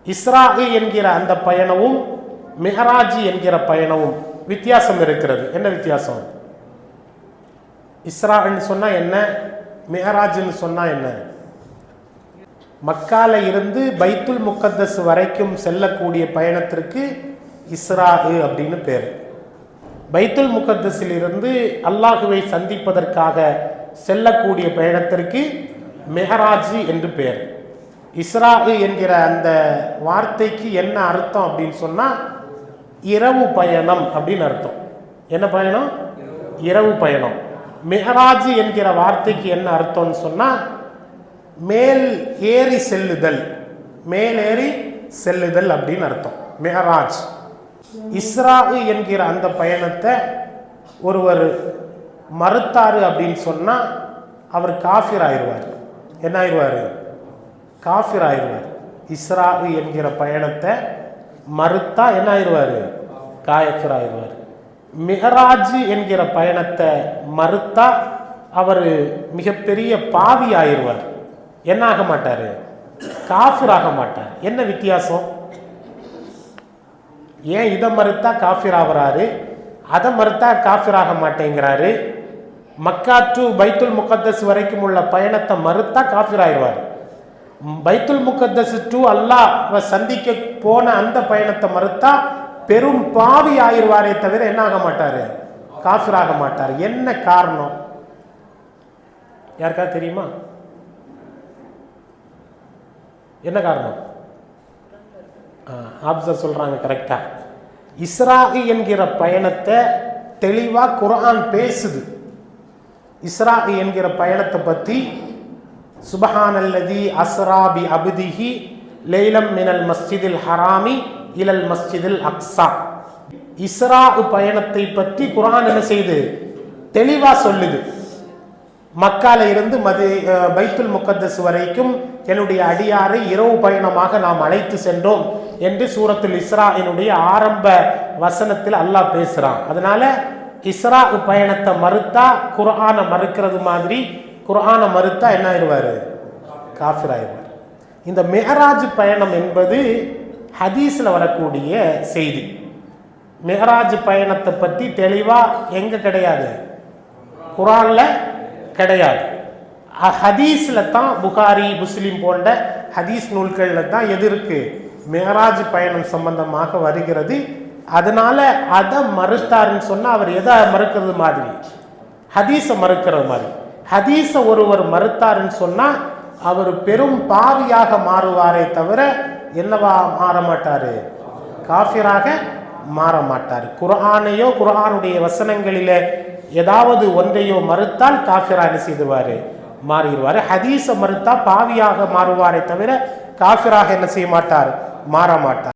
இஸ்ரா என்கிற அந்த பயணமும் மிஹராஜ் என்கிற பயணமும் வித்தியாசம் இருக்கிறது. என்ன வித்தியாசம்? இஸ்ரான்னு சொன்னா என்ன, மிஹராஜ்னு சொன்னா என்ன? மக்கால இருந்து பைத்துல் முகத்தஸ் வரைக்கும் செல்லக்கூடிய பயணத்திற்கு இஸ்ரா அப்படின்னு பேர். பைத்துல் முகத்தஸில் இருந்து அல்லாஹுவை சந்திப்பதற்காக செல்லக்கூடிய பயணத்திற்கு மிஹராஜ் என்று பேர். இஸ்ரா என்கிற அந்த வார்த்தைக்கு என்ன அர்த்தம் அப்படின்னு சொன்னா இரவு பயணம் அப்படின்னு அர்த்தம். என்ன பயணம்? இரவு பயணம். மிஹராஜ் என்கிற வார்த்தைக்கு என்ன அர்த்தம்னு சொன்னா மேல் ஏறி செல்லுதல், மேலேறி செல்லுதல் அப்படின்னு அர்த்தம் மிஹராஜ். இஸ்ரா என்கிற அந்த பயணத்தை ஒருவர் மறுத்தாரு அப்படின்னு சொன்னா அவர் காஃபிர் ஆயிடுவார். என்ன ஆயிடுவார்? காஃபிர் ஆயிடுவார். இஸ்ரா என்கிற பயணத்தை மறுத்தா என்ன ஆயிடுவார்? காஃபிர் ஆயிடுவார். மிஹராஜ் என்கிற பயணத்தை மறுத்தா அவர் மிகப்பெரிய பாவி ஆயிடுவார். என்ன ஆக மாட்டாரு? காஃபிர் ஆக மாட்டார். என்ன வித்தியாசம்? ஏன் இதை மறுத்தா காஃபிர் ஆகிறாரு, அதை மறுத்தா காஃபிர் ஆக மாட்டேங்கிறாரு? மக்கா டு பைத்துல் முகத்தஸ் வரைக்கும் உள்ள பயணத்தை மறுத்தா காஃபிர் ஆயிடுவார். பைத்துல் முகத்தஸ் டு அல்லாஹ் சந்திக்க போன அந்த பயணத்தை மறுத்தா பெரும் பாவி ஆயிடுவாரே தவிர என்ன ஆக மாட்டாரு? காஃபிர் ஆக மாட்டார். என்ன காரணம் யாருக்கா தெரியுமா? என்ன காரணம்? ஆப்சர் சொல்றாங்க கரெக்டா. இஸ்ரா என்கிற பயணத்தை தெளிவா குர்ஆன் பேசுது. இஸ்ரா என்கிற பயணத்தை பத்தி சுப்ஹானல்லதி அஸ்ரா பி அப்திஹி லைலம் மினல் மஸ்ஜிதில் ஹராமி இலல் மஸ்ஜிதில் அக்ஸா. இஸ்ரா பயணத்தை பற்றி குர்ஆன் என்ன செய்து தெளிவா சொல்லுது. மக்கால இருந்து பைத்துல் முகத்தஸ் வரைக்கும் என்னுடைய அடியாரை இரவு பயணமாக நாம் அழைத்து சென்றோம் என்று சூரத்துல் இஸ்ராயினுடைய ஆரம்ப வசனத்தில் அல்லாஹ் பேசுறான். அதனால இஸ்ரா பயணத்தை மறுத்தா குர்ஆனை மறுக்கிறது மாதிரி குர்ஆனை மறுத்தா என்ன ஆயிடுவாரு? காஃபிர் ஆயிடுவார். இந்த மிஹராஜ் பயணம் என்பது ஹதீஸ்ல வரக்கூடிய செய்தி. மிஹராஜ் பயணத்தை பற்றி தெளிவா எங்க கிடையாது? குர்ஆன்ல கிடையாது. ஹதீஸ்ல தான், புகாரி முஸ்லிம் போன்ற ஹதீஸ் நூல்கள்ல தான் எது இருக்கு? மிஹராஜ் பயணம் சம்பந்தமாக வருகிறது. அதனால அதை மறுத்தாருன்னு சொன்னா அவர் எதை மறுக்கிறது மாதிரி? ஹதீஸை மறுக்கிறது மாதிரி. ஹதீஸை ஒருவர் மறுத்தாருன்னு சொன்னா அவர் பெரும் பாவியாக மாறுவாரே தவிர என்னவா மாற மாட்டாரு? காஃபிராக மாற மாட்டார். குர்ஆனையோ குர்ஆனுடைய வசனங்களில ஏதாவது ஒன்றையோ மறுத்தால் காஃபிரா என்ன செய்துவாரு? மாறிடுவாரு. ஹதீஸை மறுத்தா பாவியாக மாறுவாரே தவிர காஃபிராக என்ன செய்ய மாட்டார்? மாற மாட்டார்.